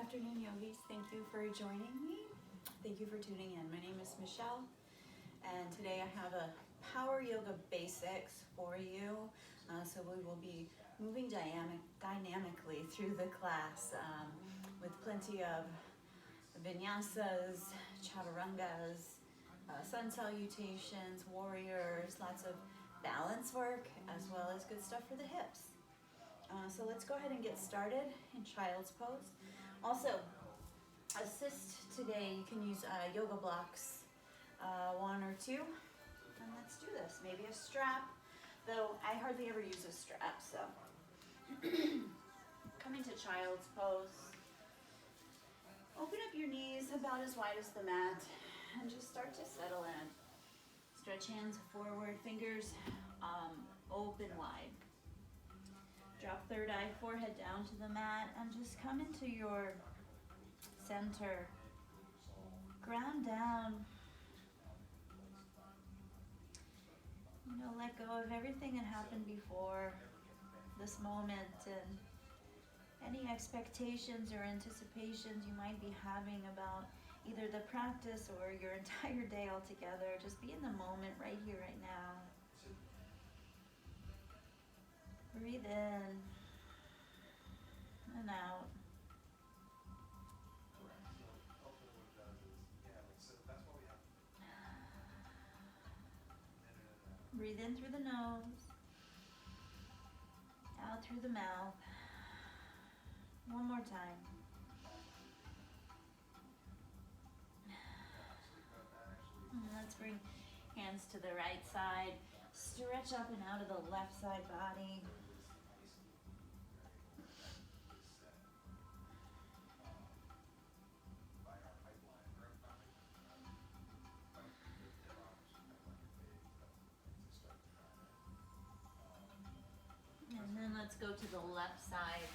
afternoon, yogis. Thank you for joining me. Thank you for tuning in. My name is Michelle, and today I have a power yoga basics for you. So we will be moving dynamically through the class with plenty of vinyasas, chaturangas, sun salutations, warriors, lots of balance work, as well as good stuff for the hips. So let's go ahead and get started in child's pose. Also, assist today, you can use yoga blocks, one or two, and let's do this. Maybe a strap, though I hardly ever use a strap, so. Coming to child's pose. Open up your knees about as wide as the mat, and just start to settle in. Stretch hands forward, fingers open wide. Drop third eye, forehead down to the mat, and just come into your center. Ground down. Let go of everything that happened before this moment and any expectations or anticipations you might be having about either the practice or your entire day altogether. Just be in the moment right here, right now. Breathe in and out. Breathe in through the nose, out through the mouth. One more time. And let's bring hands to the right side. Stretch up and out of the left side body. And then let's go to the left side.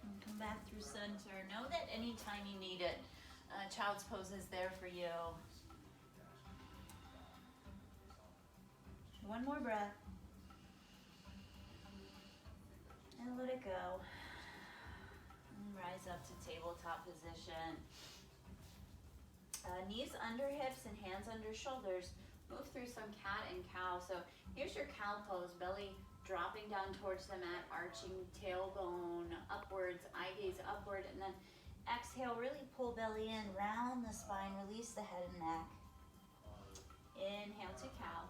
And come back through center. Know that anytime you need it, child's pose is there for you. One more breath. And let it go. And rise up to tabletop position. Knees under hips and hands under shoulders. Move through some cat and cow. So here's your cow pose. Belly dropping down towards the mat, arching tailbone upwards, eye gaze upward, and then exhale, really pull belly in, round the spine, release the head and neck. Inhale to cow.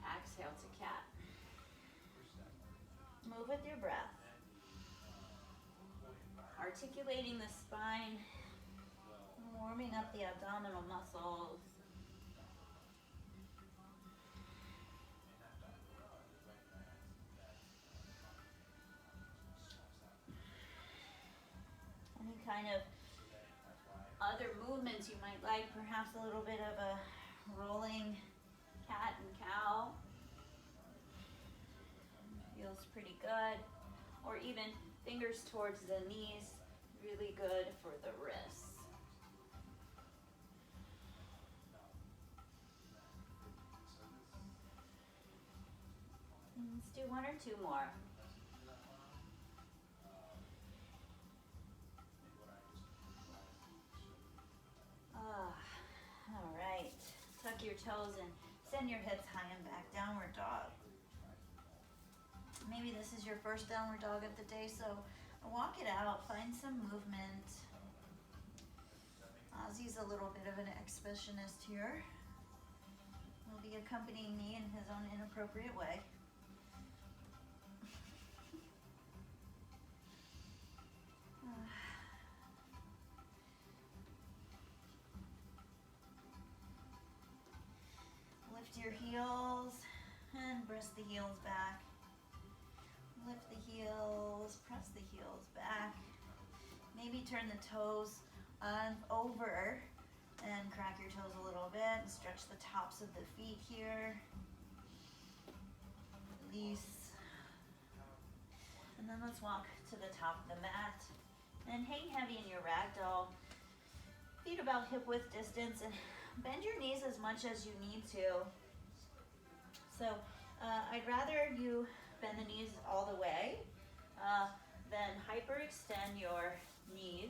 Exhale to cat. Move with your breath. Articulating the spine, warming up the abdominal muscles. Any kind of other movements you might like, perhaps a little bit of a rolling cat and cow. Feels pretty good. Or even fingers towards the knees, really good for the wrists. And let's do one or two more. All right. Tuck your toes and send your hips high and back. Downward dog. Maybe this is your first downward dog of the day, so walk it out, find some movement. Ozzy's a little bit of an exhibitionist here. He'll be accompanying me in his own inappropriate way. Lift your heels and press the heels back. Lift the heels, press the heels back. Maybe turn the toes over and crack your toes a little bit and stretch the tops of the feet here. Release. And then let's walk to the top of the mat. And hang heavy in your ragdoll. Feet about hip width distance, and bend your knees as much as you need to. So I'd rather you bend the knees all the way than hyperextend your knees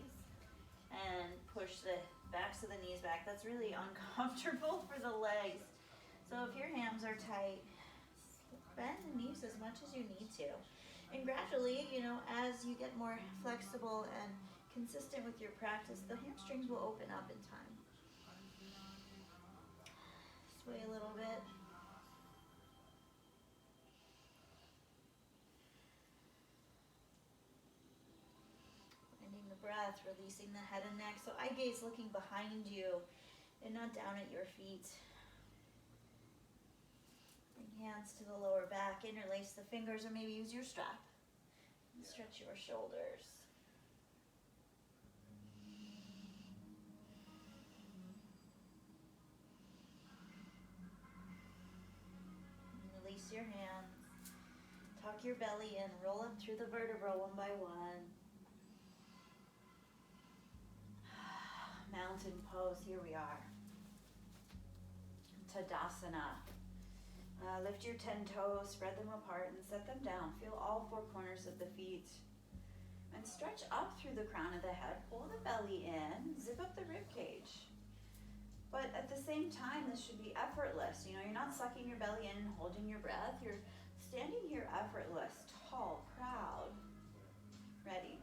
and push the backs of the knees back. That's really uncomfortable for the legs. So if your hams are tight, bend the knees as much as you need to. And gradually, you know, as you get more flexible and consistent with your practice, the hamstrings will open up in time. Sway a little bit. Finding the breath, releasing the head and neck. So eye gaze looking behind you and not down at your feet. Bring hands to the lower back, interlace the fingers, or maybe use your strap. And stretch your shoulders. Release your hands. Tuck your belly in. Roll up through the vertebra one by one. Mountain pose. Here we are. Tadasana. Lift your 10 toes, spread them apart, and set them down. Feel all 4 corners of the feet. And stretch up through the crown of the head. Pull the belly in. Zip up the rib cage. But at the same time, this should be effortless. You know, you're not sucking your belly in and holding your breath. You're standing here effortless, tall, proud, ready.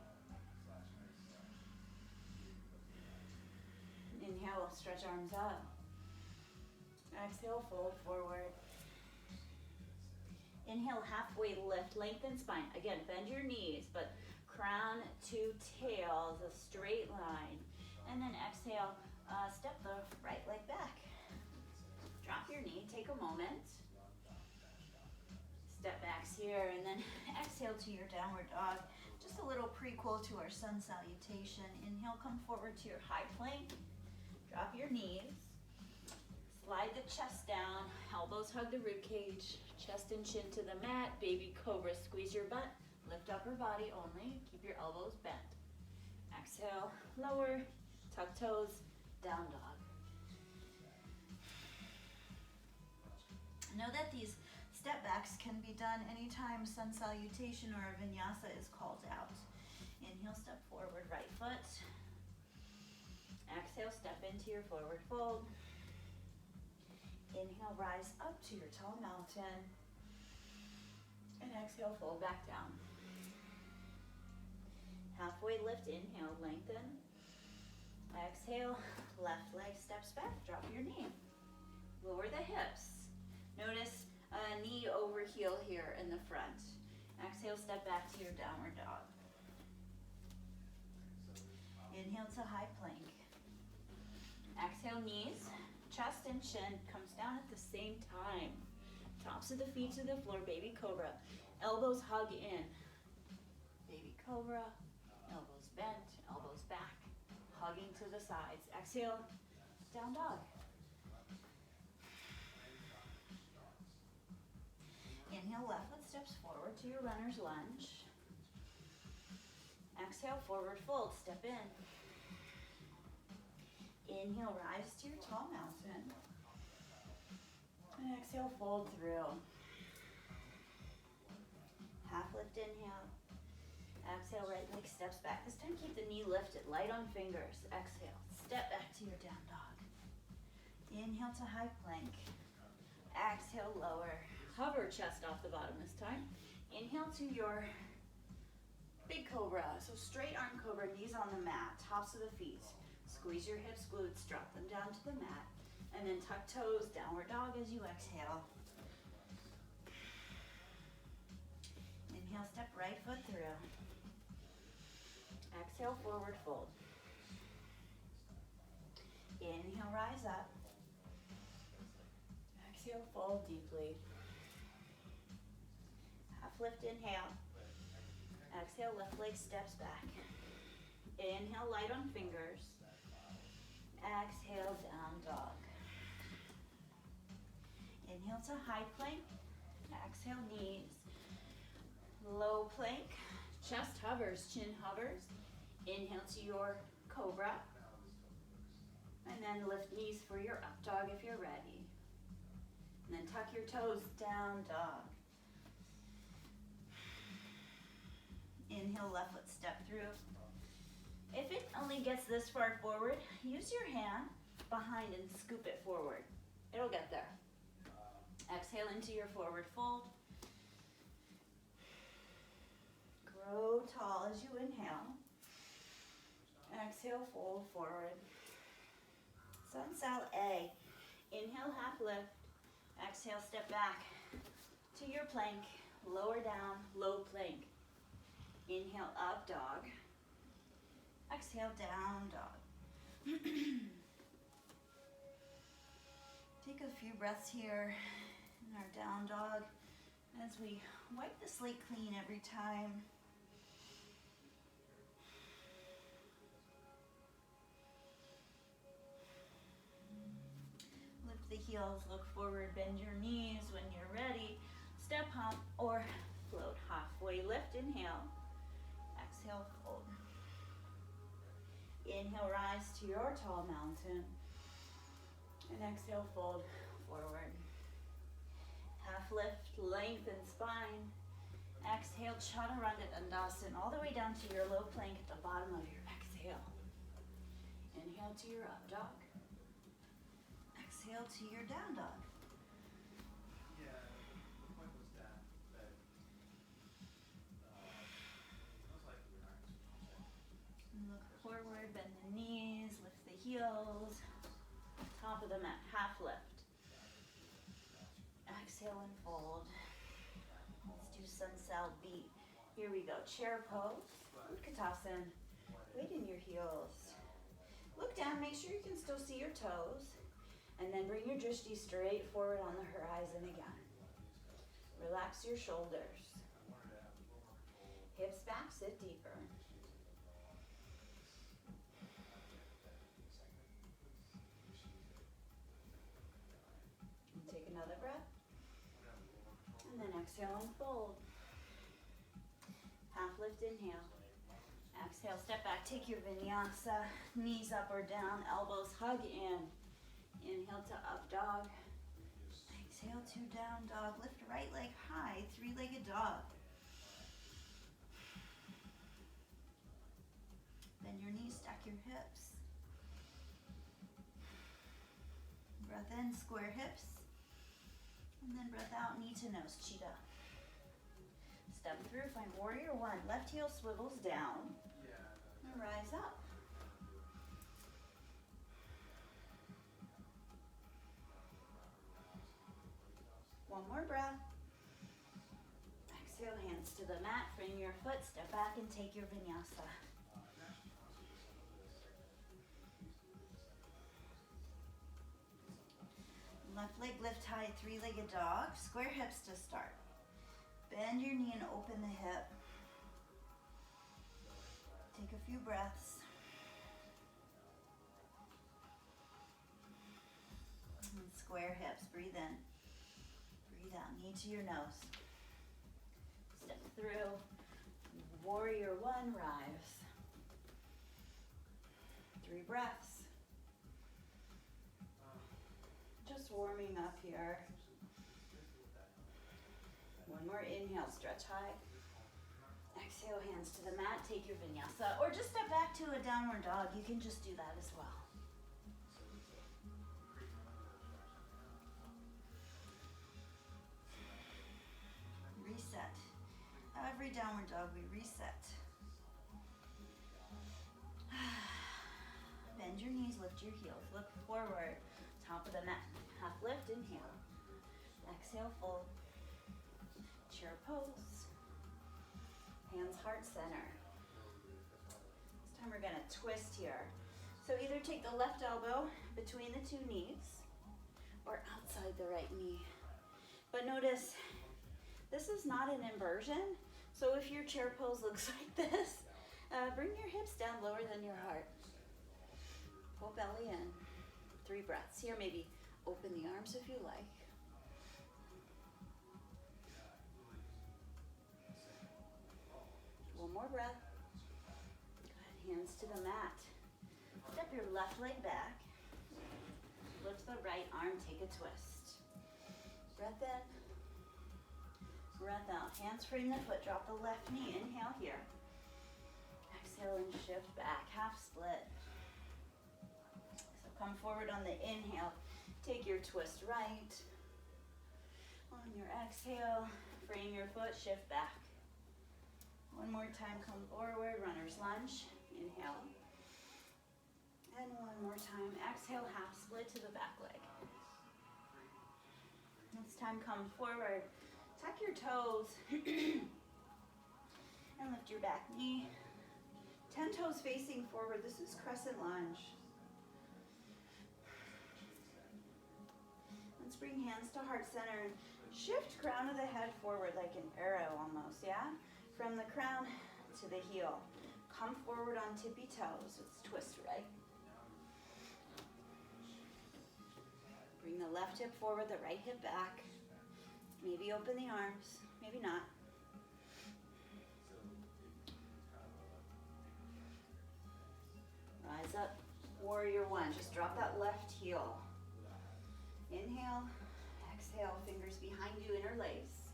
Inhale, stretch arms up. Exhale, fold forward. Inhale, halfway lift, lengthen spine. Again, bend your knees, but crown to tail, the straight line. And then exhale, step the right leg back. Drop your knee, take a moment. Step backs here, and then exhale to your downward dog. Just a little prequel to our sun salutation. Inhale, come forward to your high plank. Drop your knees. Slide the chest down, elbows hug the rib cage, chest and chin to the mat, baby cobra, squeeze your butt, lift upper body only, keep your elbows bent. Exhale, lower, tuck toes, down dog. Know that these step backs can be done anytime sun salutation or a vinyasa is called out. Inhale, step forward, right foot. Exhale, step into your forward fold. Inhale, rise up to your tall mountain. And exhale, fold back down. Halfway lift, inhale, lengthen. Exhale, left leg steps back, drop your knee. Lower the hips. Notice a knee over heel here in the front. Exhale, step back to your downward dog. Inhale to high plank. Exhale, knees, chest and chin comes down at the same time. Tops of the feet to the floor, baby cobra. Elbows hug in. Baby cobra, elbows bent, elbows back, hugging to the sides. Exhale, down dog. Inhale, left foot steps forward to your runner's lunge. Exhale, forward fold, step in. Inhale, rise to your tall mountain. And exhale, fold through. Half lift, inhale. Exhale, right leg steps back. This time keep the knee lifted, light on fingers. Exhale, step back to your down dog. Inhale to high plank. Exhale, lower. Hover chest off the bottom this time. Inhale to your big cobra. So straight arm cobra, knees on the mat, tops of the feet. Squeeze your hips, glutes, drop them down to the mat. And then tuck toes, downward dog as you exhale. Inhale, step right foot through. Exhale, forward fold. Inhale, rise up. Exhale, fold deeply. Half lift, inhale. Exhale, left leg steps back. Inhale, light on fingers. Exhale, down dog. Inhale to high plank. Exhale, knees. Low plank. Chest hovers, chin hovers. Inhale to your cobra. And then lift knees for your up dog if you're ready. And then tuck your toes, down dog. Inhale, left foot step through. If it only gets this far forward, use your hand behind and scoop it forward. It'll get there. Exhale into your forward fold. Grow tall as you inhale. Exhale, fold forward. Sun-Sal A. Inhale, half lift. Exhale, step back to your plank. Lower down, low plank. Inhale, up dog. Exhale, down dog. Take a few breaths here in our down dog as we wipe the slate clean every time. Lift the heels, look forward, bend your knees when you're ready. Step hump or float halfway lift, inhale. Exhale, fold. Inhale, rise to your tall mountain. And exhale, fold forward. Half lift, lengthen spine. Exhale, Chaturanga Dandasana, all the way down to your low plank at the bottom of your exhale. Inhale to your up dog. Exhale to your down dog. Look forward, bend the knees, lift the heels. Top of the mat, half lift. Exhale and fold. Let's do Sun-Sal B. Here we go, chair pose, Utkatasana. Weight in your heels. Look down, make sure you can still see your toes. And then bring your drishti straight forward on the horizon again. Relax your shoulders. Hips back, sit deeper. And take another breath. And then exhale and fold. Half lift, inhale. Exhale, step back, take your vinyasa. Knees up or down, elbows hug in. Inhale to up dog. Exhale to down dog. Lift right leg high, three-legged dog. Bend your knees, stack your hips. Breath in, square hips. And then breath out, knee to nose, cheetah. Step through, find warrior one. Left heel swivels down. And rise up. One more breath. Exhale, hands to the mat, frame your foot, step back and take your vinyasa. Left leg lift high, three-legged dog. Square hips to start. Bend your knee and open the hip. Take a few breaths. And square hips, breathe in. Breathe out, knee to your nose. Step through. Warrior one, rise. 3 breaths. Just warming up here. One more inhale, stretch high. Exhale, hands to the mat, take your vinyasa. Or just step back to a downward dog. You can just do that as well. Reset. Every downward dog, we reset. Bend your knees, lift your heels. Look forward, top of the mat. Half lift, inhale. Exhale, fold. Chair pose. Hands heart center. This time we're gonna twist here. So either take the left elbow between the 2 knees or outside the right knee. But notice, this is not an inversion. So if your chair pose looks like this, bring your hips down lower than your heart. Pull belly in. 3 breaths. Here, maybe open the arms if you like. One more breath. Good, hands to the mat. Step your left leg back. Lift the right arm, take a twist. Breath in. Breath out. Hands frame the foot, drop the left knee. Inhale here. Exhale and shift back, half split. So come forward on the inhale. Take your twist right. On your exhale, frame your foot, shift back. One more time, come forward, runner's lunge. Inhale. And one more time, exhale, half split to the back leg. This time, come forward. Tuck your toes and lift your back knee. 10 toes facing forward. This is crescent lunge. Let's bring hands to heart center and shift crown of the head forward like an arrow almost, yeah? From the crown to the heel. Come forward on tippy toes. Let's twist right. Bring the left hip forward, the right hip back. Maybe open the arms, maybe not. Rise up, warrior one. Just drop that left heel. Inhale, exhale, fingers behind you, interlace.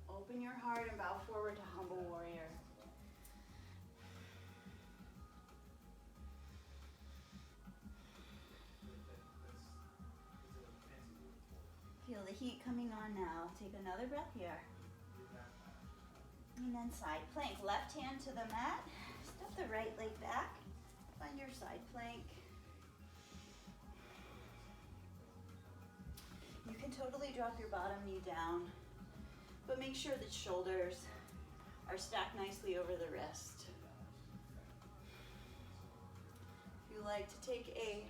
Open your heart and bow forward to humble warrior. Feel the heat coming on now. Take another breath here. And then side plank. Left hand to the mat. Step the right leg back. Find your side plank. You can totally drop your bottom knee down, but make sure the shoulders are stacked nicely over the wrist. If you like to take a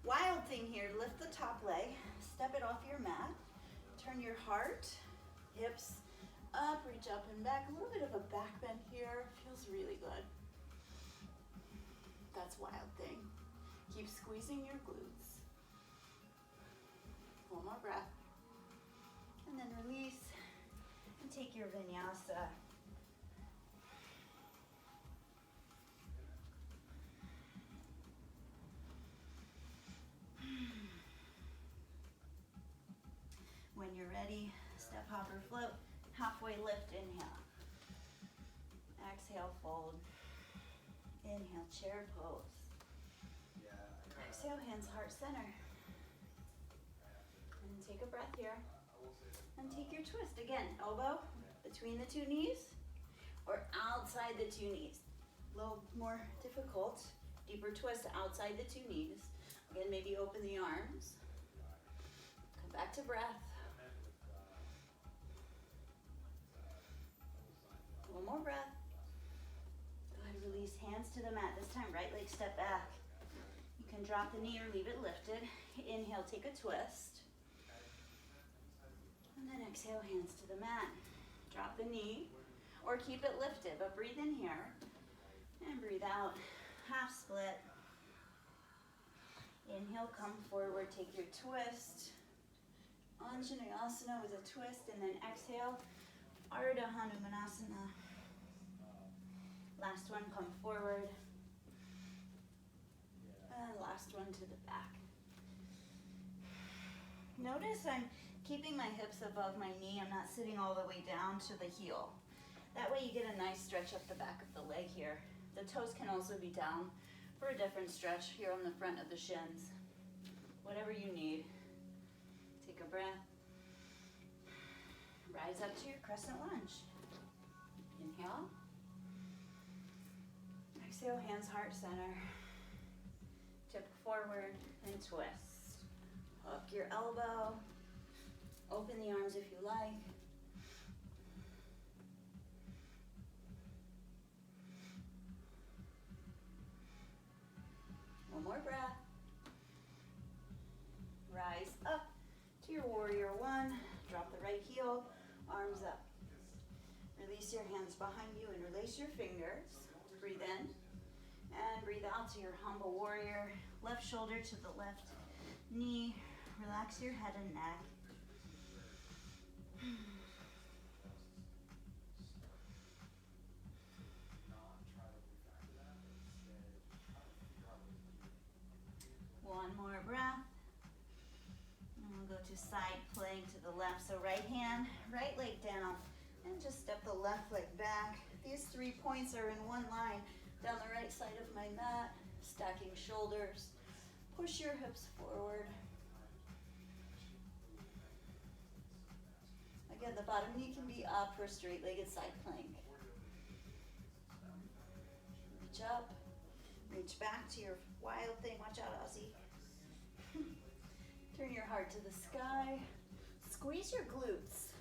wild thing here, lift the top leg, step it off your mat, turn your heart, hips up, reach up and back. A little bit of a back bend here, feels really good. That's wild thing. Keep squeezing your glutes. One more breath. And then release and take your vinyasa. When you're ready, step, hop, or float. Halfway lift, inhale. Exhale, fold. Inhale, chair pose. Exhale, hands heart center. And take a breath here. And take your twist. Again, elbow between the two knees or outside the two knees. A little more difficult. Deeper twist outside the two knees. Again, maybe open the arms. Come back to breath. One more breath. Go ahead, release hands to the mat. This time, right leg step back. You can drop the knee or leave it lifted. Inhale, take a twist. And then exhale, hands to the mat. Drop the knee or keep it lifted, but breathe in here and breathe out. Half split. Inhale, come forward, take your twist. Anjaneyasana with a twist, and then exhale, Ardha Hanumanasana. Last one, come forward. And last one to the back. Notice I'm keeping my hips above my knee. I'm not sitting all the way down to the heel. That way you get a nice stretch up the back of the leg here. The toes can also be down for a different stretch here on the front of the shins. Whatever you need. Take a breath. Rise up to your crescent lunge. Inhale. Exhale, hands heart center. Tip forward and twist. Hook your elbow. Open the arms if you like. One more breath. Rise up to your warrior one. Drop the right heel, arms up. Release your hands behind you, interlace your fingers. Breathe in and breathe out to your humble warrior. Left shoulder to the left knee. Relax your head and neck. to side plank to the left. So right hand, right leg down, and just step the left leg back. These 3 points are in one line down the right side of my mat, stacking shoulders. Push your hips forward. Again, the bottom knee can be up for straight-legged side plank. Reach up, reach back to your wild thing. Watch out, Ozzy. Turn your heart to the sky. Squeeze your glutes.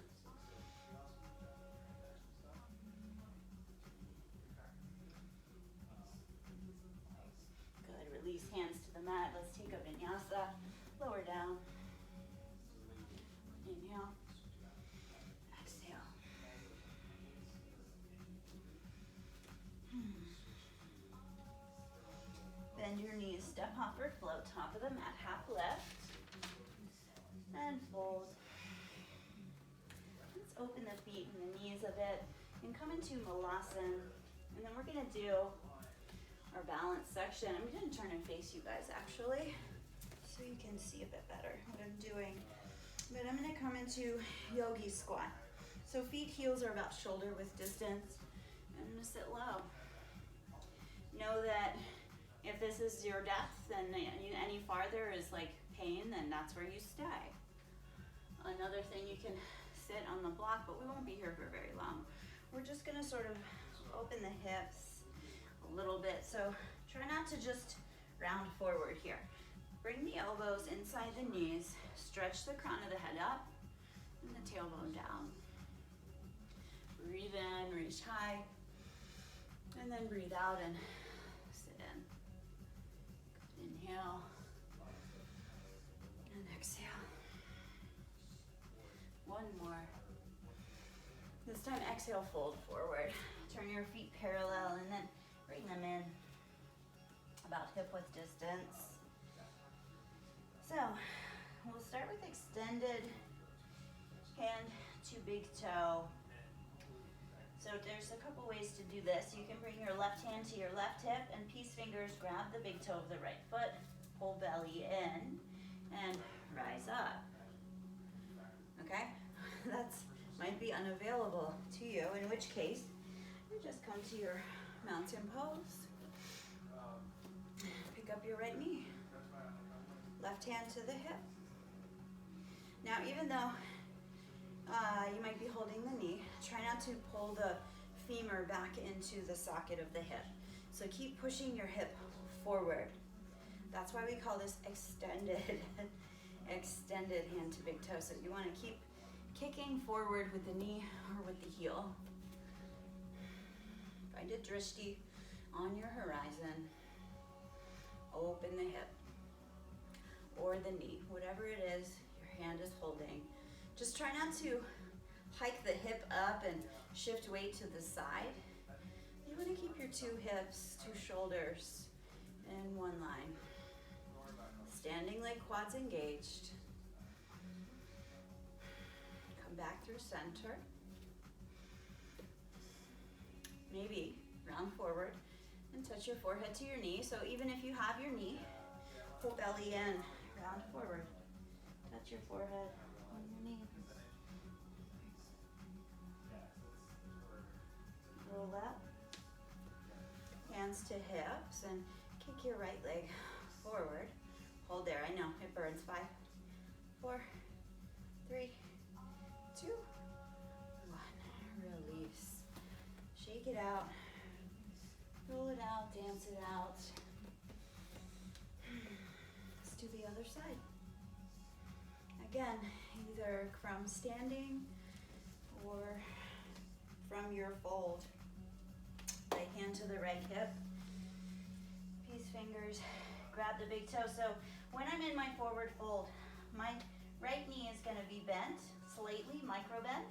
Good, release hands to the mat. Let's take a vinyasa. Lower down. Inhale. Exhale. Bend your knees, step hopper, float, top of the mat, half left, and fold. Let's open the feet and the knees a bit, and come into Malasana, and then we're gonna do our balance section. I'm gonna turn and face you guys, actually, so you can see a bit better what I'm doing. But I'm gonna come into yogi squat. So feet heels are about shoulder width distance. I'm gonna sit low. Know that if this is your depth, then any farther is like pain, then that's where you stay. Another thing, you can sit on the block, but we won't be here for very long. We're just gonna sort of open the hips a little bit. So try not to just round forward here. Bring the elbows inside the knees, stretch the crown of the head up and the tailbone down. Breathe in, reach high, and then breathe out and sit in. Inhale and exhale. One more. This time exhale, fold forward. Turn your feet parallel and then bring them in about hip width distance. So we'll start with extended hand to big toe. So there's a couple ways to do this. You can bring your left hand to your left hip and peace fingers grab the big toe of the right foot, pull belly in, and rise up. Okay? That might be unavailable to you, in which case you just come to your mountain pose. Pick up your right knee. Left hand to the hip. Now, even though you might be holding the knee, try not to pull the femur back into the socket of the hip. So keep pushing your hip forward. That's why we call this extended hand to big toe. So you want to keep kicking forward with the knee or with the heel. Find a drishti on your horizon. Open the hip or the knee, whatever it is your hand is holding. Just try not to hike the hip up and shift weight to the side. You want to keep your two hips, two shoulders in one line. Standing leg quads engaged. Come back through center. Maybe round forward and touch your forehead to your knee. So even if you have your knee, pull belly in, round forward. Touch your forehead on your knee. Roll up. Hands to hips and kick your right leg forward. Hold there. I know it burns. 5, 4, 3, 2, 1. Release. Shake it out. Roll it out. Dance it out. Let's do the other side. Again, either from standing or from your fold. Right hand to the right hip. Peace fingers. Grab the big toe. So when I'm in my forward fold, my right knee is going to be bent, slightly micro bent,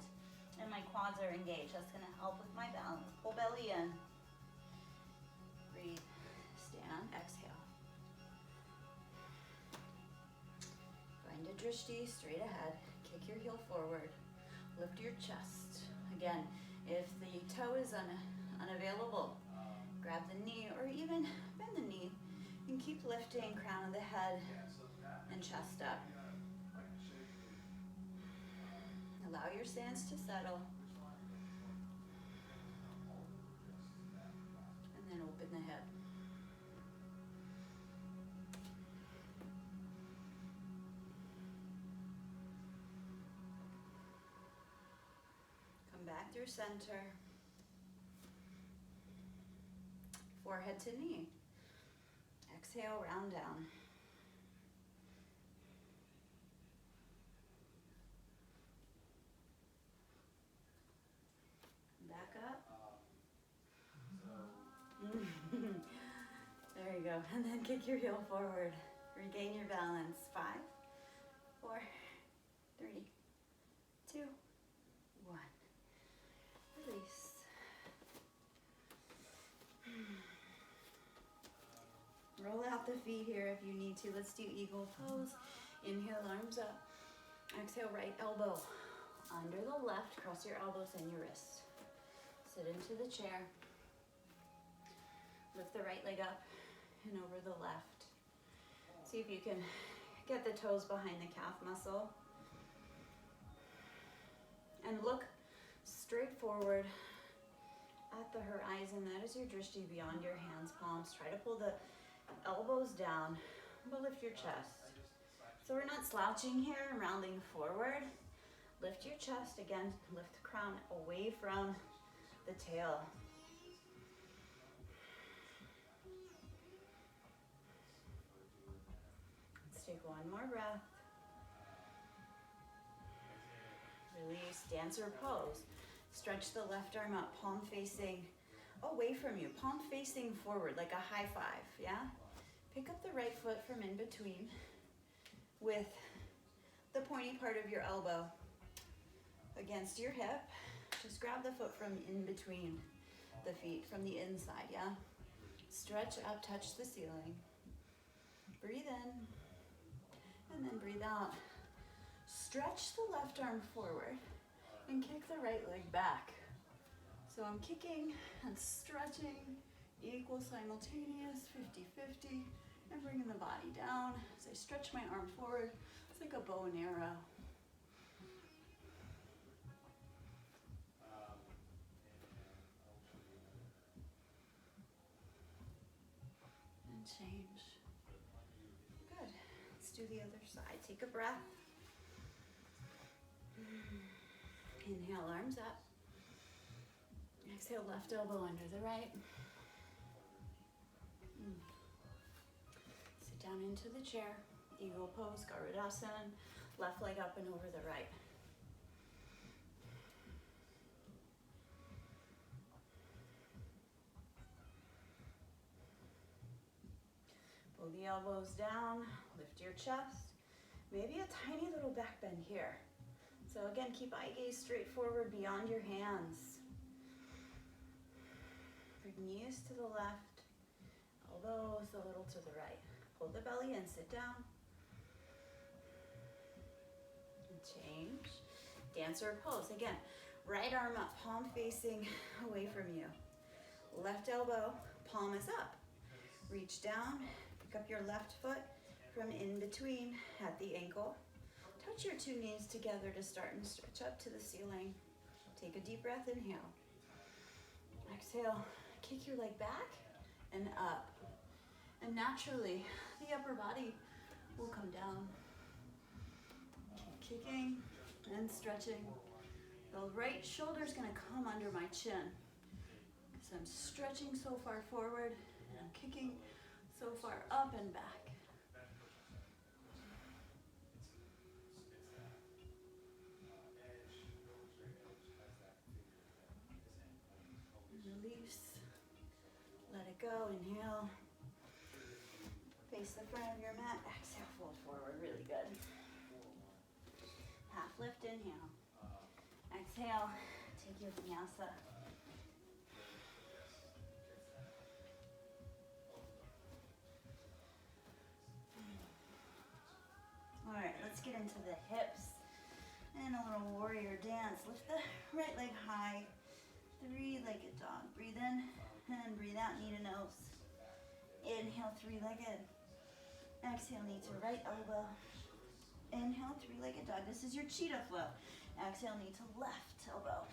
and my quads are engaged. That's going to help with my balance. Pull belly in. Breathe. Stand. Exhale. Find a drishti straight ahead. Kick your heel forward. Lift your chest. Again, if the toe is unavailable, grab the knee or even bend the knee and keep lifting crown of the head and chest up. Allow your stance to settle. And then open the hip. Come back through center. Forehead to knee. Exhale, round down. Back up. There you go. And then kick your heel forward. Regain your balance. 5, 4, 3, 2, 1. Release. Roll out the feet here if you need to. Let's do eagle pose. Inhale, arms up. Exhale, right elbow under the left. Cross your elbows and your wrists. Sit into the chair. Lift the right leg up and over the left. See if you can get the toes behind the calf muscle. And look straight forward at the horizon. That is your drishti beyond your hands, palms. Try to pull the elbows down, but lift your chest. So we're not slouching here and rounding forward. Lift your chest again, lift the crown away from the tail. Let's take one more breath. Release, dancer pose. Stretch the left arm up, palm facing away from you, palm facing forward like a high five, yeah? Pick up the right foot from in between with the pointy part of your elbow against your hip. Just grab the foot from in between the feet, from the inside, yeah? Stretch up, touch the ceiling. Breathe in, and then breathe out. Stretch the left arm forward and kick the right leg back. So I'm kicking and stretching, equal simultaneous, 50-50, and bringing the body down. As I stretch my arm forward, it's like a bow and arrow. And change. Good. Let's do the other side. Take a breath. Inhale, arms up. Exhale, left elbow under the right. Sit down into the chair. Eagle pose, Garudasana. Left leg up and over the right. Pull the elbows down. Lift your chest. Maybe a tiny little back bend here. So again, keep eye gaze straight forward beyond your hands. Bring knees to the left, elbows a little to the right. Pull the belly in, sit down. And change. Dancer pose. Again, right arm up, palm facing away from you. Left elbow, palm is up. Reach down, pick up your left foot from in between at the ankle. Touch your two knees together to start and stretch up to the ceiling. Take a deep breath, inhale. Exhale, kick your leg back and up. And naturally, the upper body will come down. Keep kicking and stretching. The right shoulder is gonna come under my chin. So I'm stretching so far forward and I'm kicking so far up and back. Release. Let it go. Inhale. Face the front of your mat. Exhale, fold forward. Really good. Half lift. Inhale. Exhale. Take your vinyasa. All right, let's get into the hips and a little warrior dance. Lift the right leg high. Three-legged dog. Breathe in and breathe out, knee to nose. Inhale, three-legged. Exhale, knee to right elbow. Inhale, three-legged dog. This is your cheetah flow. Exhale, knee to left elbow.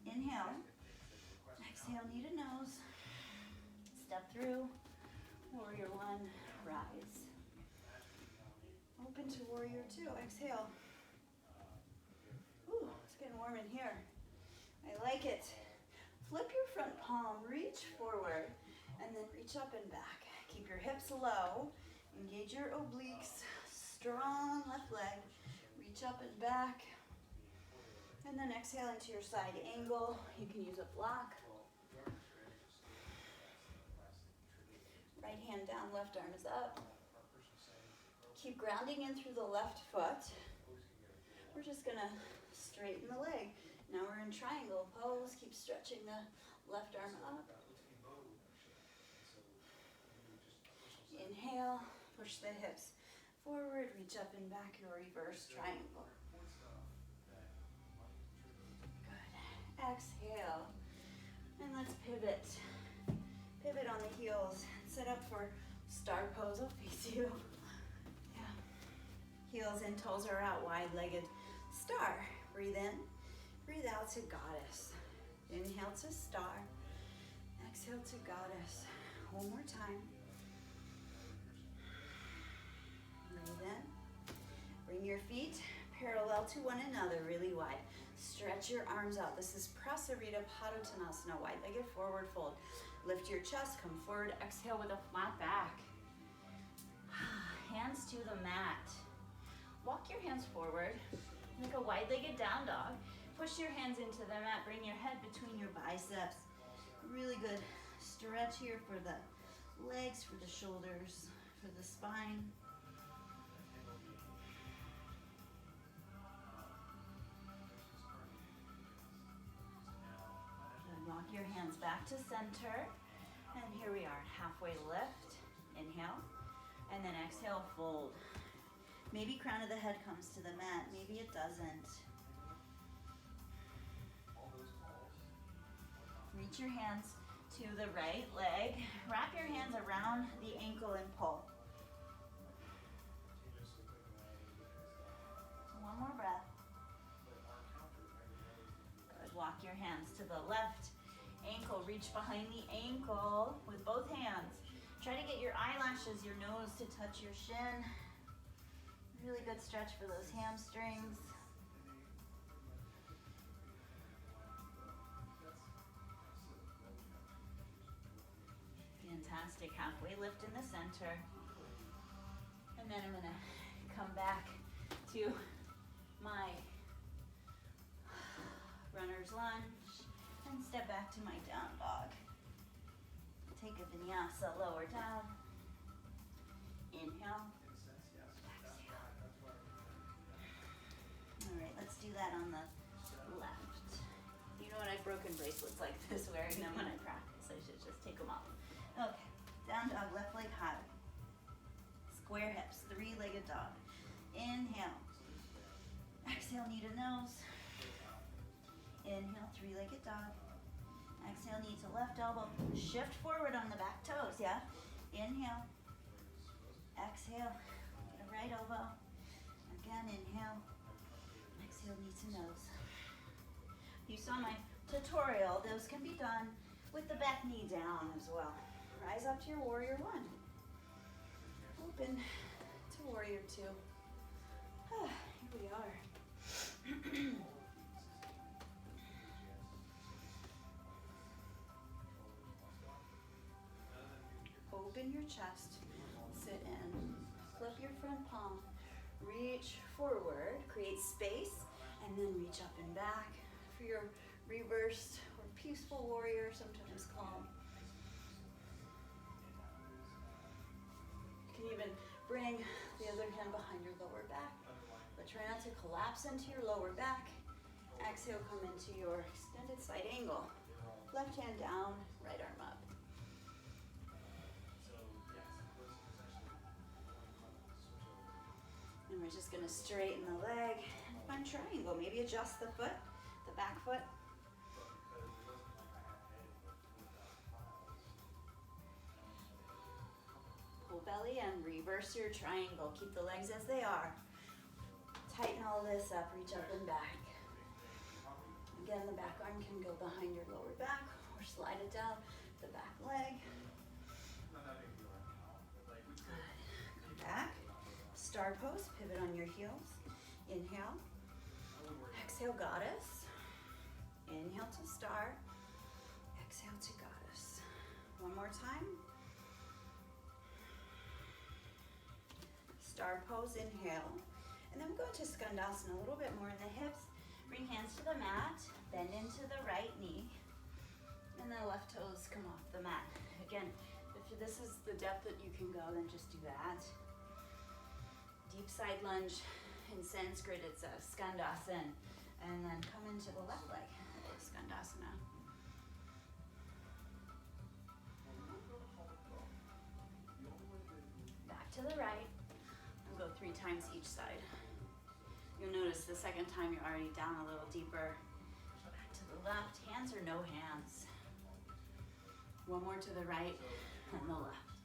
Inhale. Exhale, knee to nose. Step through. Warrior one, rise. Open to warrior two. Exhale. Ooh, it's getting warm in here. I like it. Flip your front palm, reach forward, and then reach up and back. Keep your hips low. Engage your obliques. Strong left leg. Reach up and back. And then exhale into your side angle. You can use a block. Right hand down, left arm is up. Keep grounding in through the left foot. We're just gonna straighten the leg. Now we're in triangle pose. Keep stretching the left arm up. Inhale, push the hips forward, reach up and back, your reverse triangle. Good. Exhale. And let's pivot. Pivot on the heels. Set up for star pose. I'll face you. Yeah. Heels and toes are out, wide-legged star. Breathe in. Breathe out to goddess. Inhale to star. Exhale to goddess. One more time. Breathe in. Bring your feet parallel to one another, really wide. Stretch your arms out. This is Prasarita Padottanasana, wide-legged forward fold. Lift your chest, come forward, exhale with a flat back. Hands to the mat. Walk your hands forward, like a wide-legged down dog. Push your hands into the mat, bring your head between your biceps. Really good stretch here for the legs, for the shoulders, for the spine. Walk your hands back to center. And here we are, halfway lift. Inhale. And then exhale, fold. Maybe crown of the head comes to the mat. Maybe it doesn't. Reach your hands to the right leg. Wrap your hands around the ankle and pull. One more breath. Good. Walk your hands to the left ankle. Reach behind the ankle with both hands. Try to get your eyelashes, your nose to touch your shin. Really good stretch for those hamstrings. Fantastic. Halfway lift in the center. And then I'm going to come back to my runner's lunge and step back to my down dog. Take a vinyasa, lower down. Inhale. Exhale. All right, let's do that on the left. You know what, I've broken bracelets like this wearing them when I practice. I should just take them off. Okay, down dog, left leg high. Square hips, three-legged dog. Inhale. Exhale, knee to nose. Inhale, three-legged dog. Exhale, knee to left elbow. Shift forward on the back toes, yeah? Inhale. Exhale, the right elbow. Again, inhale. Exhale, knee to nose. You saw my tutorial. Those can be done with the back knee down as well. Rise up to your warrior one. Open to warrior two. Here we are. Open your chest, sit in, flip your front palm, reach forward, create space, and then reach up and back for your reversed or peaceful warrior, sometimes called. You can even bring the other hand behind your lower back, but try not to collapse into your lower back. Exhale, come into your extended side angle. Left hand down, right arm up. And we're just gonna straighten the leg and find triangle. Maybe adjust the foot, the back foot. Pull belly and reverse your triangle. Keep the legs as they are. Tighten all this up, reach up and back. Again, the back arm can go behind your lower back or slide it down the back leg. Good. Come back. Star pose, pivot on your heels. Inhale. Exhale, goddess. Inhale to star. Exhale to goddess. One more time. Star pose, inhale. And then we go into Skandasana, a little bit more in the hips. Bring hands to the mat, bend into the right knee, and the left toes come off the mat. Again, if this is the depth that you can go, then just do that. Deep side lunge. In Sanskrit, it's a Skandasana. And then come into the left leg, Skandasana. Back to the right. We'll go 3 times each side. You'll notice the second time you're already down a little deeper. Back to the left, hands or no hands. One more to the right and the left.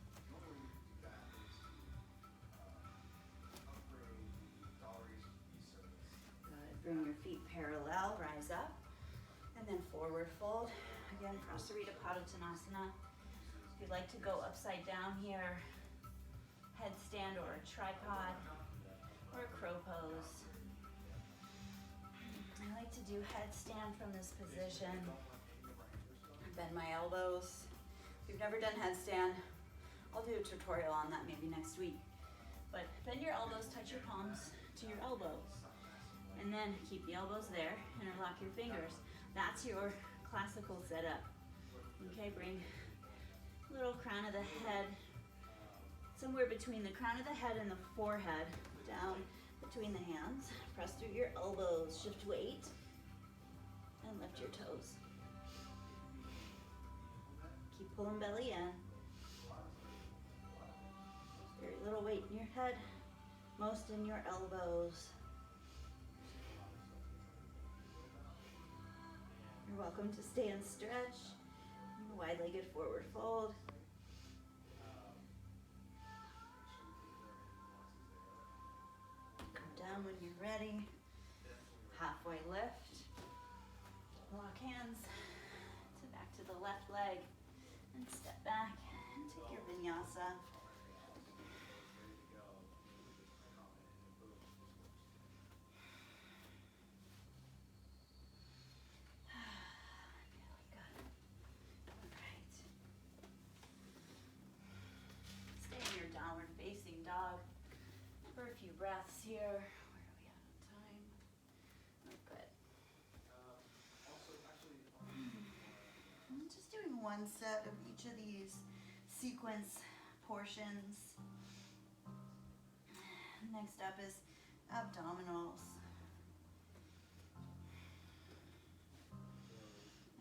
Good, bring your feet parallel, rise up, and then forward fold. Again, Prasarita Padottanasana. If you'd like to go upside down here, headstand or a tripod, or a crow pose. I like to do headstand from this position. Bend my elbows. If you've never done headstand, I'll do a tutorial on that maybe next week. But bend your elbows, touch your palms to your elbows. And then keep the elbows there, interlock your fingers. That's your classical setup. Okay, bring little crown of the head, somewhere between the crown of the head and the forehead, down between the hands. Press through your elbows, shift weight, and lift your toes. Keep pulling belly in. Very little weight in your head, most in your elbows. You're welcome to stay and stretch. Wide-legged forward fold. Come down when you're ready. Halfway lift. Lock hands to back to the left leg and step back and take your vinyasa. For a few breaths here. Where are we at on time? Oh, good. I'm just doing one set of each of these sequence portions. Next up is abdominals.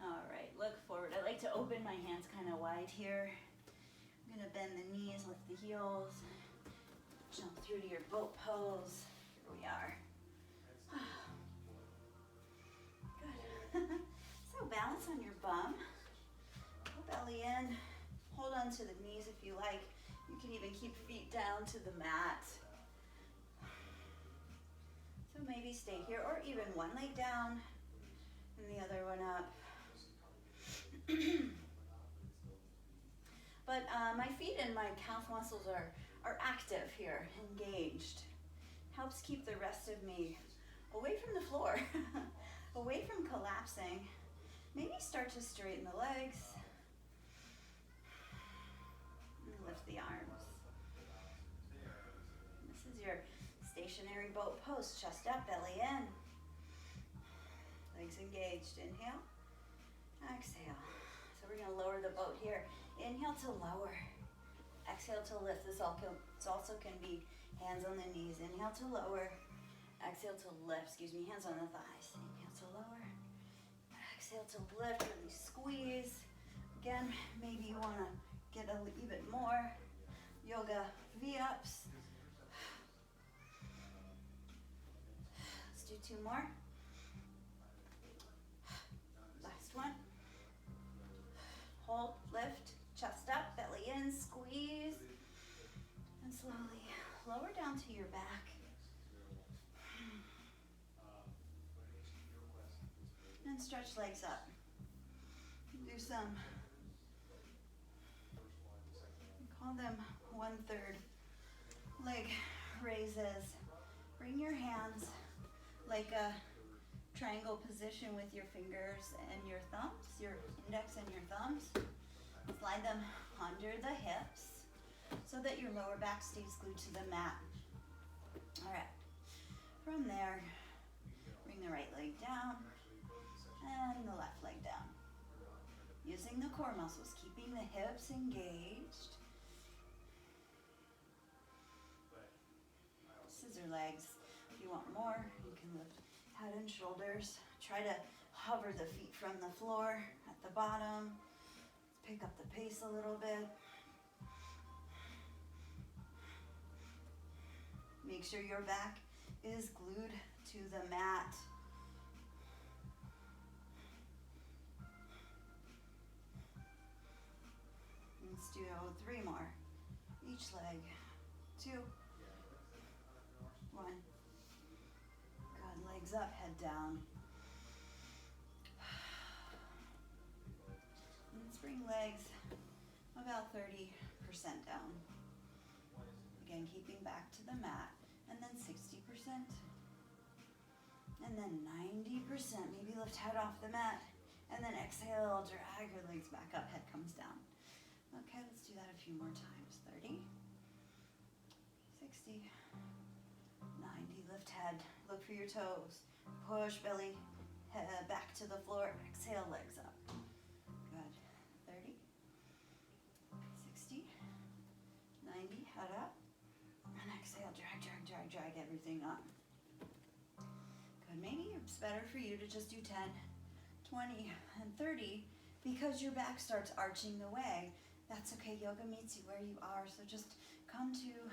All right, look forward. I like to open my hands kind of wide here. I'm gonna bend the knees, lift the heels. Jump through to your boat pose. Here we are. Good. So balance on your bum. Go belly in. Hold on to the knees if you like. You can even keep feet down to the mat. So maybe stay here, or even one leg down and the other one up. But my feet and my calf muscles are active here, engaged. Helps keep the rest of me away from the floor, away from collapsing. Maybe start to straighten the legs. And lift the arms. This is your stationary boat pose. Chest up, belly in. Legs engaged. Inhale. Exhale. So we're going to lower the boat here. Inhale to lower. Exhale to lift. This also can be hands on the knees. Inhale to lower. Exhale to lift. Hands on the thighs. Inhale to lower. Exhale to lift. Really squeeze. Again, maybe you want to get a little bit more. Yoga V-ups. Let's do 2 more. Last one. Hold, lift. Chest up, belly in, squeeze, and slowly lower down to your back. and stretch legs up. Do some, we call them 1/3 leg raises. Bring your hands like a triangle position with your fingers and your thumbs, your index and your thumbs. Slide them under the hips so that your lower back stays glued to the mat. All right, from there, bring the right leg down and the left leg down. Using the core muscles, keeping the hips engaged. Scissor legs. If you want more, you can lift head and shoulders. Try to hover the feet from the floor at the bottom. Pick up the pace a little bit. Make sure your back is glued to the mat. Let's do 3 more. Each leg. 2, 1. Good, legs up, head down. Let's bring legs about 30% down. Again, keeping back to the mat. And then 60%. And then 90%. Maybe lift head off the mat. And then exhale, drag your legs back up, head comes down. Okay, let's do that a few more times. 30, 60, 90. Lift head, look for your toes. Push belly, head back to the floor. Exhale, legs up. Good. 30, 60, 90. Head up. And exhale, drag, drag, drag, drag everything up. Good. Maybe it's better for you to just do 10, 20, and 30 because your back starts arching the way. That's okay. Yoga meets you where you are. So just come to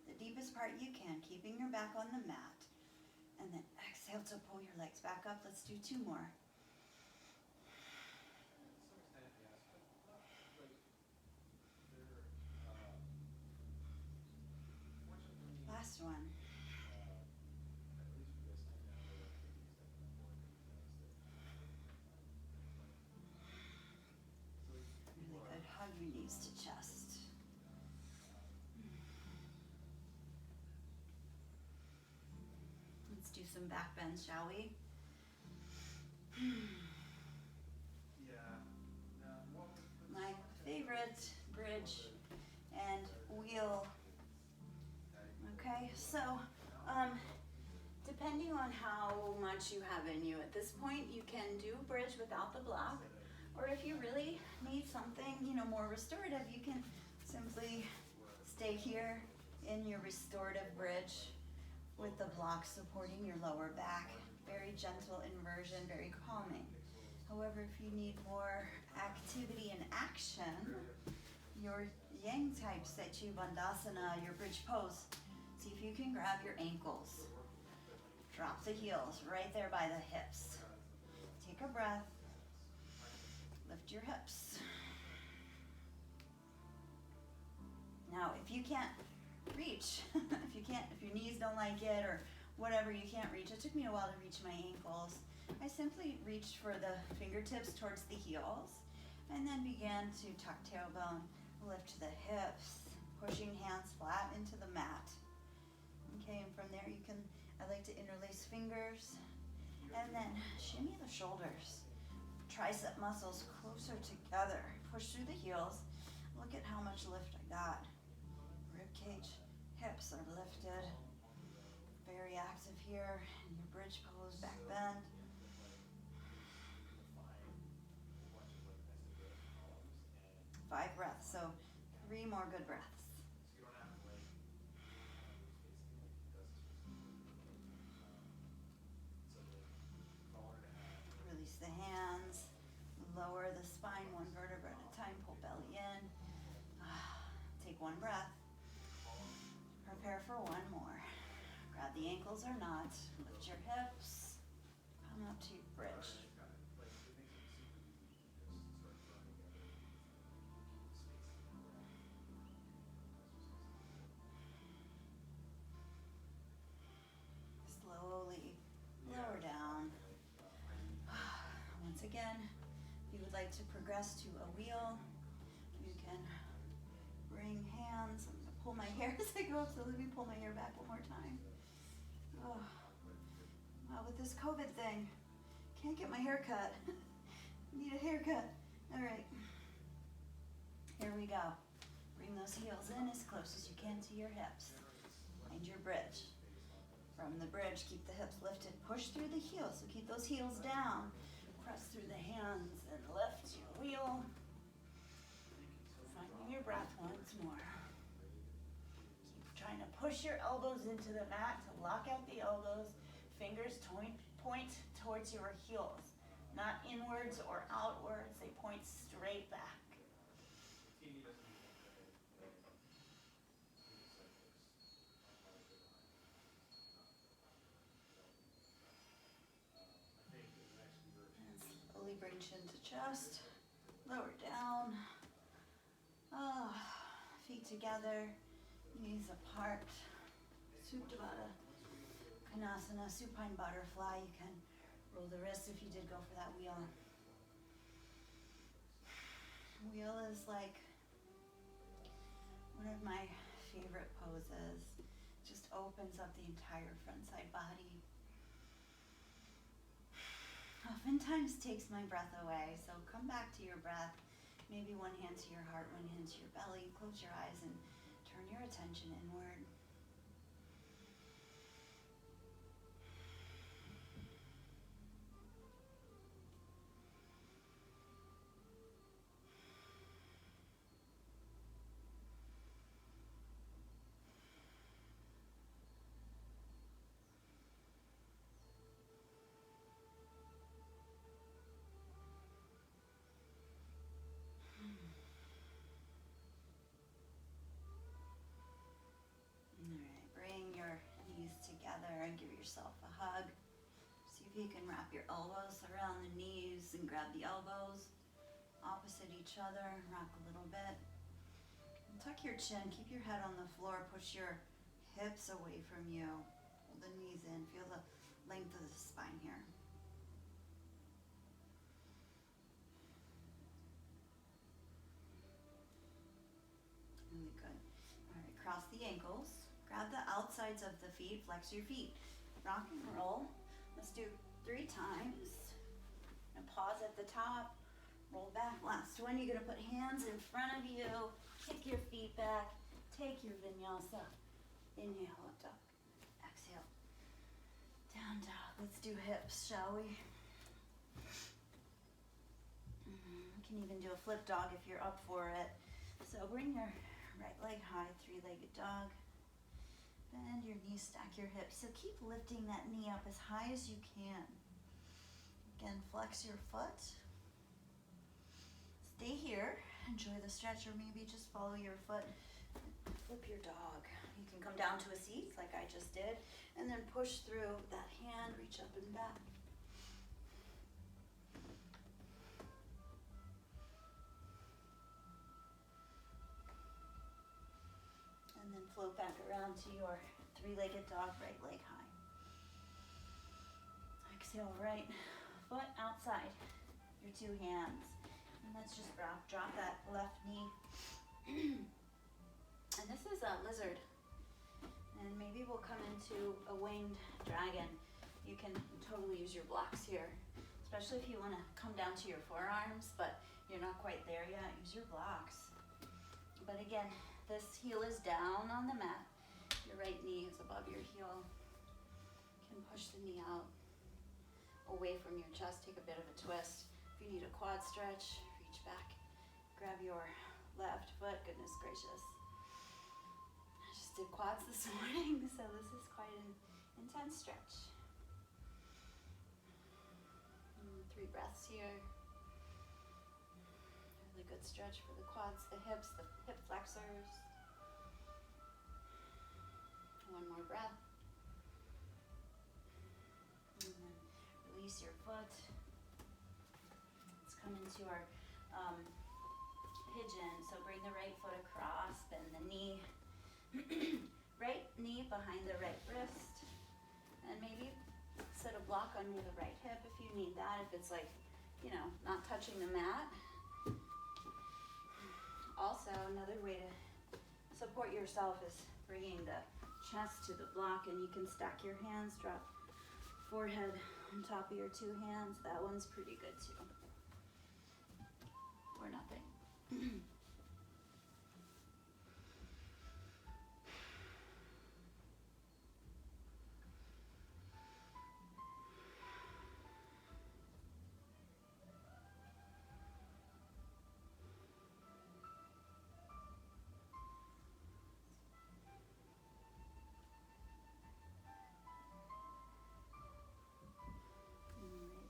the deepest part you can, keeping your back on the mat. And then exhale to pull your legs back up. Let's do 2 more. Last one. Really good. Hug your knees to chest. Let's do some back bends, shall we? My favorite bridge and wheel. Okay, so depending on how much you have in you at this point, you can do bridge without the block, or if you really need something, more restorative, you can simply stay here in your restorative bridge with the block supporting your lower back. Very gentle inversion, very calming. However, if you need more activity and action, your yang type Sechu Bandhasana, your bridge pose, see if you can grab your ankles. Drop the heels right there by the hips. Take a breath. Lift your hips. Now, if you can't reach, if your knees don't like it or whatever, you can't reach. It took me a while to reach my ankles. I simply reached for the fingertips towards the heels and then began to tuck tailbone, lift the hips, pushing hands flat into the mat. Okay, and from there I like to interlace fingers and then shimmy the shoulders. Tricep muscles closer together. Push through the heels. Look at how much lift I got. Rib cage, hips are lifted. Very active here in your bridge pose, back bend. Five breaths, so 3 more good breaths. Release the hands, lower the spine 1 vertebra at a time, pull belly in. Take 1 breath. Prepare for 1 more. Grab the ankles or not, lift your hips, come up to your bridge. Slowly lower down. like to progress to a wheel, you can bring hands. I'm gonna pull my hair as I go up, so let me pull my hair back one more time. Oh, wow, with this COVID thing, can't get my hair cut. Need a haircut. All right, here we go. Bring those heels in as close as you can to your hips. Find your bridge. From the bridge, keep the hips lifted. Push through the heels, so keep those heels down. Press through the hands and lift your wheel. Finding your breath once more. Keep trying to push your elbows into the mat to lock out the elbows. Fingers point towards your heels, not inwards or outwards. They point straight back. Slowly bring chin to chest, lower down. Oh, feet together, knees apart. Supta Baddha, Konasana, supine butterfly. You can roll the wrists if you did go for that wheel. Wheel is like one of my favorite poses. Just opens up the entire front side body. Oftentimes takes my breath away, so come back to your breath. Maybe one hand to your heart, one hand to your belly. Close your eyes and turn your attention inward. And give yourself a hug. See if you can wrap your elbows around the knees and grab the elbows opposite each other. Rock a little bit. And tuck your chin. Keep your head on the floor. Push your hips away from you. Pull the knees in. Feel the length of the spine here. Really good. All right, cross the ankles. Grab the outsides of the feet, flex your feet. Rock and roll. Let's do 3 times. And pause at the top. Roll back. Last one, you're gonna put hands in front of you. Kick your feet back. Take your vinyasa. Inhale, up dog. Exhale. Down dog. Let's do hips, shall we? We can even do a flip dog if you're up for it. So bring your right leg high, 3-legged dog. Bend your knees, stack your hips. So keep lifting that knee up as high as you can. Again, flex your foot. Stay here. Enjoy the stretch, or maybe just follow your foot. Flip your dog. You can come down to a seat like I just did, and then push through that hand, reach up and back. And then float back around to your 3-legged dog, right leg high. Exhale, right foot outside, your 2 hands. And let's just drop that left knee. And this is a lizard. And maybe we'll come into a winged dragon. You can totally use your blocks here, especially if you want to come down to your forearms, but you're not quite there yet. Use your blocks. But again, this heel is down on the mat. Your right knee is above your heel. You can push the knee out away from your chest. Take a bit of a twist. If you need a quad stretch, reach back. Grab your left foot. Goodness gracious. I just did quads this morning, so this is quite an intense stretch. 3 breaths here. Really good stretch for the quads, the hips, the hip flexors. 1 more breath. And then release your foot. Let's come into our pigeon. So bring the right foot across, bend the knee. Right knee behind the right wrist. And maybe set a block under the right hip if you need that. If it's like you know, not touching the mat. Also, another way to support yourself is bringing the chest to the block, and you can stack your hands, drop forehead on top of your two hands. That one's pretty good too. Or nothing.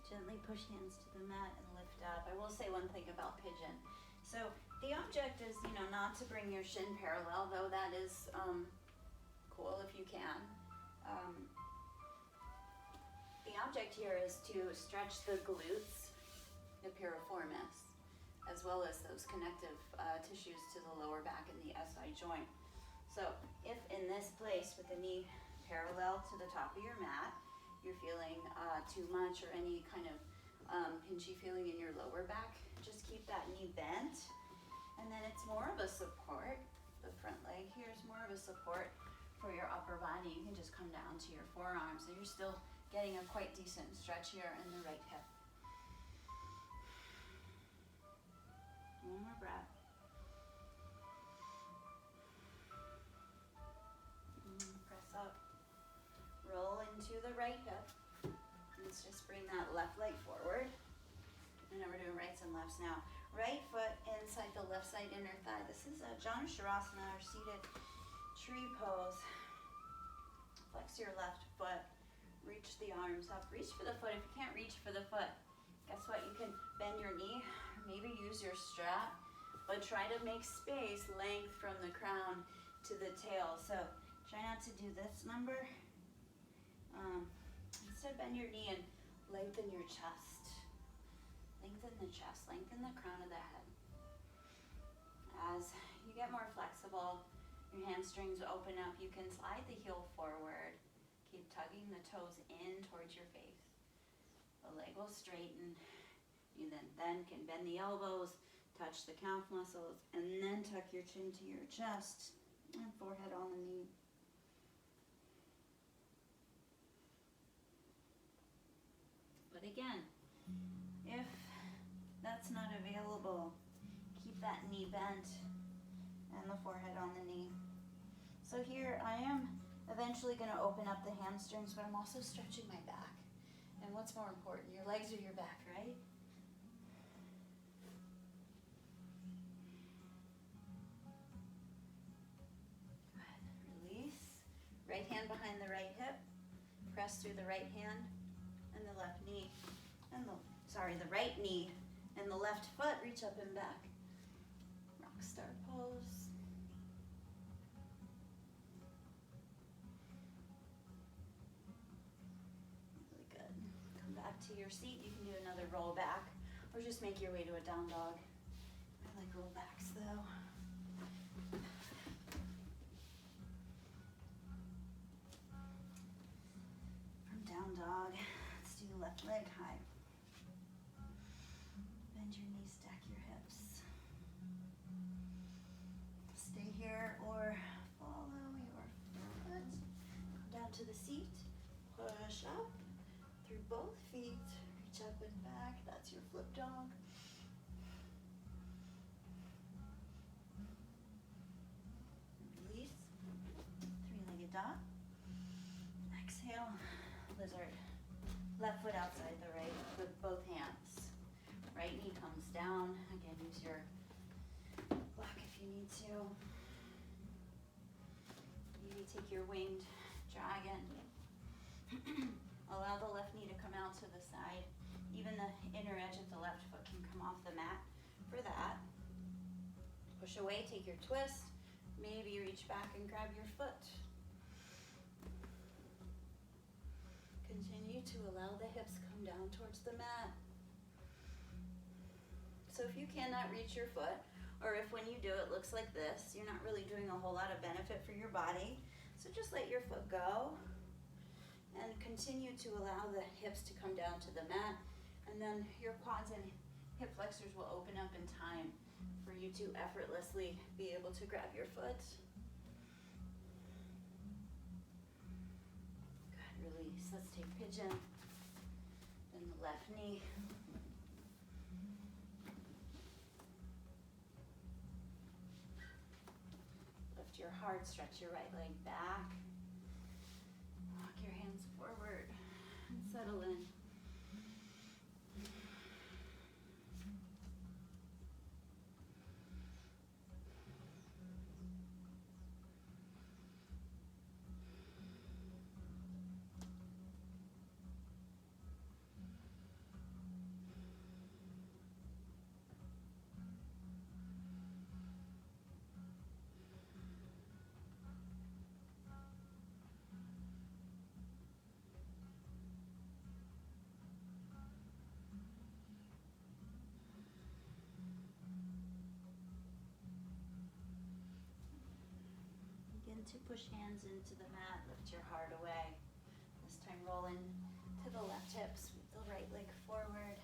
Gently push hands to the mat and lift up. I will say one thing about pigeon. So the object is, you know, not to bring your shin parallel, though that is cool if you can. The object here is to stretch the glutes, the piriformis, as well as those connective tissues to the lower back and the SI joint. So if in this place with the knee parallel to the top of your mat, you're feeling too much or any kind of pinchy feeling in your lower back, just keep that knee bent. And then it's more of a support. The front leg here is more of a support for your upper body. You can just come down to your forearms. So you're still getting a quite decent stretch here in the right hip. One more breath. Press up. Roll into the right hip. Let's just bring that left leg forward. And then we're doing rights and lefts now. Right foot inside the left side inner thigh. This is a Janusharasana, or seated tree pose. Flex your left foot. Reach the arms up. Reach for the foot. If you can't reach for the foot, guess what? You can bend your knee, or maybe use your strap, but try to make space, length from the crown to the tail. So try not to do this number. Instead, bend your knee and lengthen your chest. Lengthen the chest, lengthen the crown of the head. As you get more flexible, your hamstrings open up, you can slide the heel forward. Keep tugging the toes in towards your face. The leg will straighten. You then can bend the elbows, touch the calf muscles, and then tuck your chin to your chest and forehead on the knee. But again, if that's not available, keep that knee bent and the forehead on the knee. So here I am eventually going to open up the hamstrings, but I'm also stretching my back. And what's more important, your legs or your back, right? Good. Release. Right hand behind the right hip. Press through the right hand and the left knee. The right knee and the left foot reach up and back. Rock star pose. Really good. Come back to your seat. You can do another roll back or just make your way to a down dog. I like roll backs though. From down dog, let's do left leg high. Bend your knees, stack your hips. Stay here or follow your foot. Come down to the seat. Push up through both feet. Reach up and back. That's your flip dog. Release. Three-legged dog. Exhale. Lizard. Left foot outside the right with both hands. Right knee comes down. Again, use your block if you need to. Maybe take your winged dragon. Allow the left knee to come out to the side. Even the inner edge of the left foot can come off the mat for that. Push away, take your twist. Maybe reach back and grab your foot. Continue to allow the hips come down towards the mat. So if you cannot reach your foot, or if when you do it looks like this, you're not really doing a whole lot of benefit for your body. So just let your foot go and continue to allow the hips to come down to the mat And then your quads and hip flexors will open up in time for you to effortlessly be able to grab your foot. Good, release. Let's take pigeon. Then the left knee. Lift your heart, stretch your right leg back. Walk your hands forward and settle in. Begin to push hands into the mat, lift your heart away. This time roll in to the left hip, sweep the right leg forward.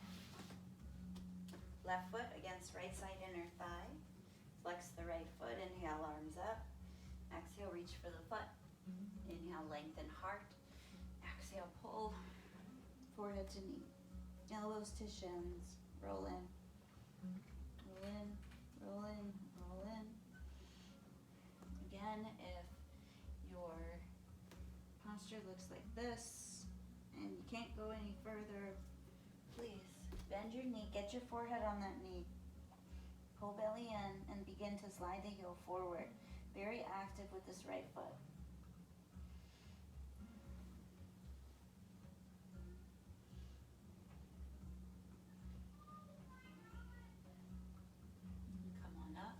Left foot against right side inner thigh. Flex the right foot, inhale, arms up. Exhale, reach for the foot. Inhale, lengthen heart. Exhale, pull, forehead to knee. Elbows to shins, roll in. Roll in, roll in, roll in. Again, if your posture looks like this and you can't go any further, please bend your knee, get your forehead on that knee. Pull belly in and begin to slide the heel forward. Very active with this right foot. Come on up.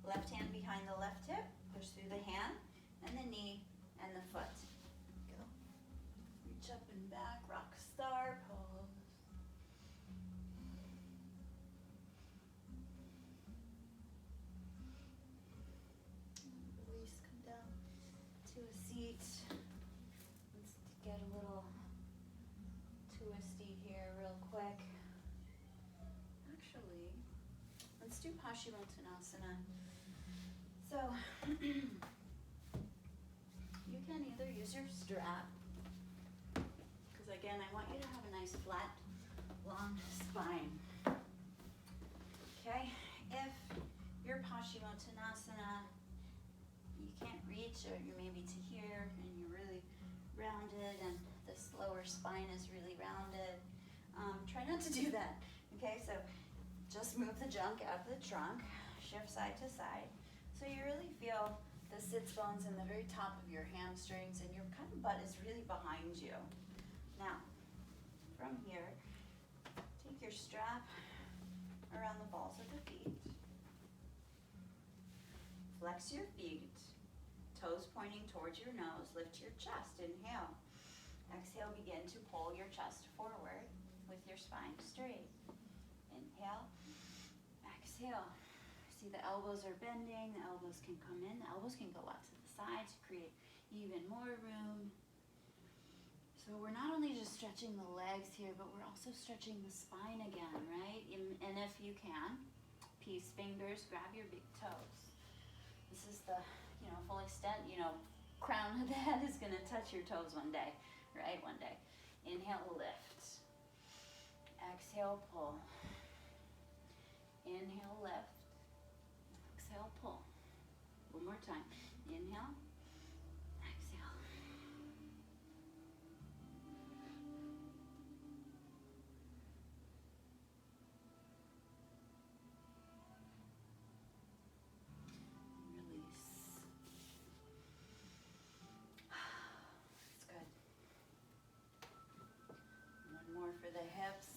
Left hand behind the left hip. Push through the hand and the knee and the foot. Go. Reach up and back, rock star pose. Release, come down to a seat. Let's get a little twisty here real quick. Actually, let's do Paschimottanasana. So, you can either use your strap, because again, I want you to have a nice flat, long spine. Okay, if your Paschimottanasana, you can't reach, or you maybe to here, and you're really rounded, and this lower spine is really rounded, try not to do that. Okay, so just move the junk out of the trunk, shift side to side. So you really feel the sits bones in the very top of your hamstrings, and your kind of butt is really behind you. Now, from here, take your strap around the balls of the feet. Flex your feet, toes pointing towards your nose. Lift your chest, inhale. Exhale, begin to pull your chest forward with your spine straight. Inhale, exhale. See the elbows are bending, the elbows can come in, the elbows can go out to the side to create even more room. So we're not only just stretching the legs here, but we're also stretching the spine again, right? And if you can, peace fingers, grab your big toes. This is the, full extent, crown of the head is gonna touch your toes one day, right? One day. Inhale, lift. Exhale, pull. Inhale, lift. Exhale, pull. One more time. Inhale, exhale. Release. That's good. One more for the hips.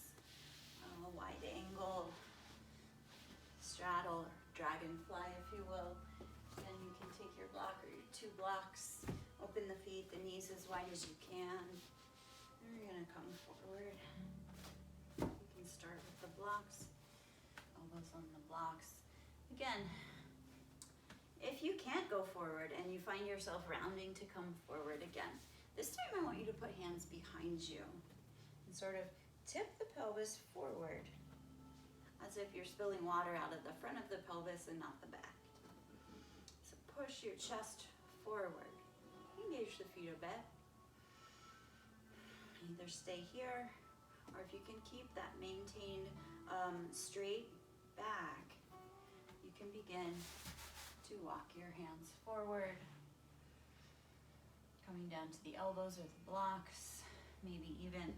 Wide angle. Straddle, dragonfly, if you will. Then you can take your block or your 2 blocks, open the feet, the knees as wide as you can. And we're gonna come forward. You can start with the blocks, elbows on the blocks. Again, if you can't go forward and you find yourself rounding to come forward again, this time I want you to put hands behind you and sort of tip the pelvis forward, as if you're spilling water out of the front of the pelvis and not the back. So push your chest forward. Engage the feet a bit. Either stay here, or if you can keep that maintained straight back, you can begin to walk your hands forward, coming down to the elbows or the blocks, maybe even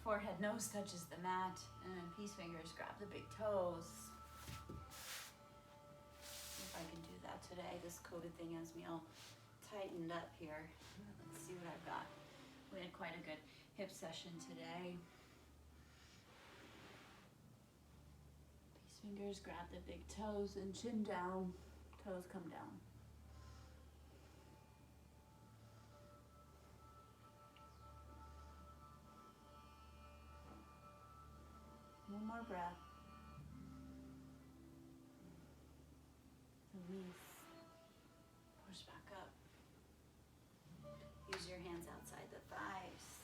forehead, nose touches the mat, and then peace fingers grab the big toes. See if I can do that today. This COVID thing has me all tightened up here. Let's see what I've got. We had quite a good hip session today. Peace fingers grab the big toes and chin down. Toes come down. One more breath. Release. Push back up. Use your hands outside the thighs.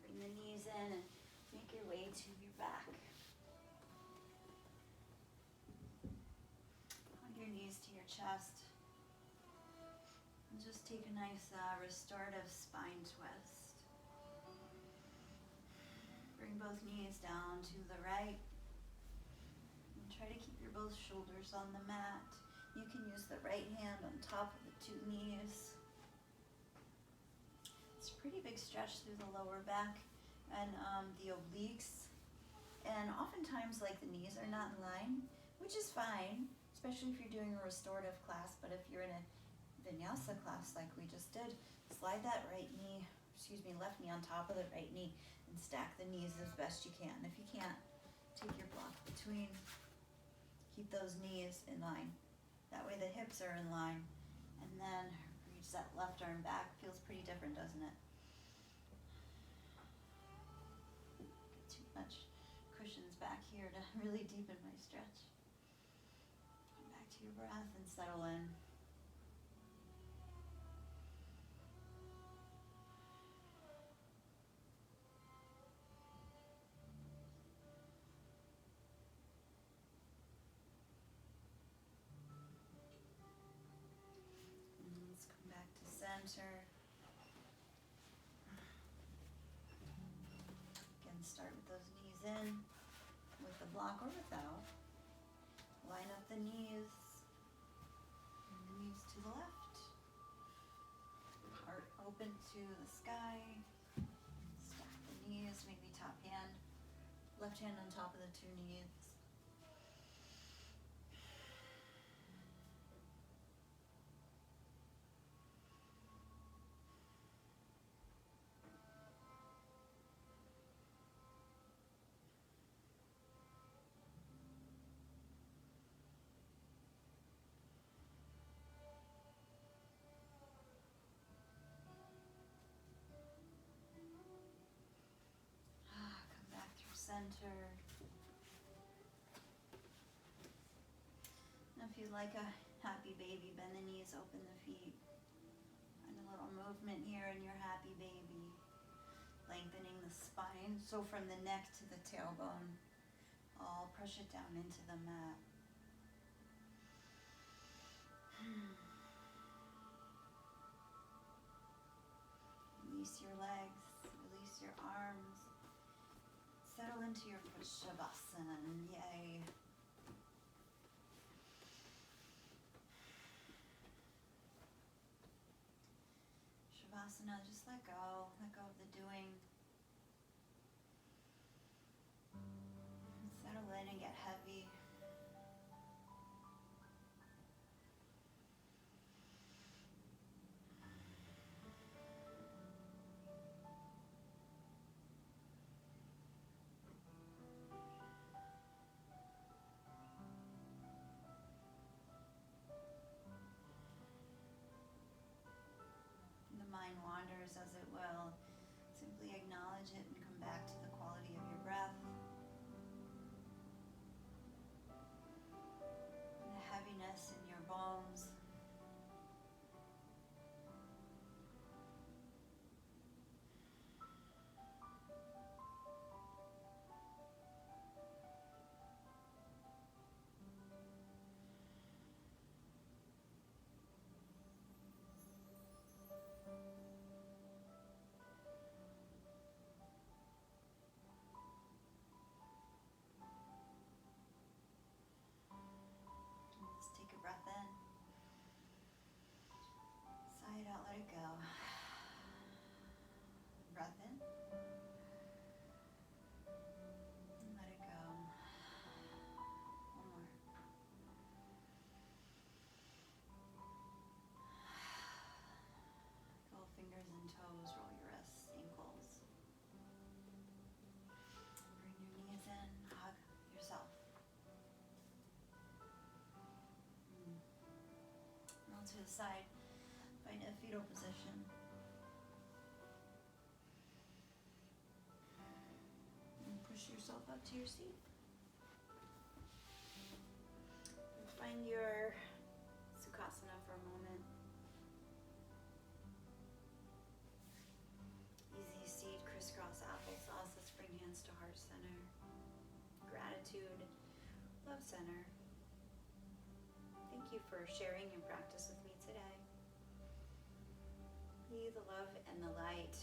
Bring the knees in and make your way to your back. Hug your knees to your chest. And just take a nice restorative spine twist. Bring both knees down to the right. And try to keep your both shoulders on the mat. You can use the right hand on top of the two knees. It's a pretty big stretch through the lower back and the obliques. And oftentimes, like, the knees are not in line, which is fine, especially if you're doing a restorative class. But if you're in a Vinyasa class like we just did, slide that left knee on top of the right knee and stack the knees as best you can. If you can't, take your block between. Keep those knees in line. That way the hips are in line. And then reach that left arm back. Feels pretty different, doesn't it? Get too much cushions back here to really deepen my stretch. Come back to your breath and settle in. Center. Again, start with those knees in, with the block or without. Line up the knees, and the knees to the left. Heart open to the sky. Stack the knees, maybe top hand, left hand on top of the two knees. Center. And if you like a happy baby, bend the knees, open the feet. Find a little movement here in your happy baby. Lengthening the spine. So from the neck to the tailbone, all push it down into the mat. Release your legs, release your arms. Settle into your Shavasana. Yay. Shavasana, just let go. Let go of the doing. And settle in and get heavy. Wanders as it will. the side. Find a fetal position. And push yourself up to your seat. And find your Sukhasana for a moment. Easy seat, crisscross applesauce. Let's bring hands to heart center. Gratitude, love center. Thank you for sharing your practice with me today. Be the love and the light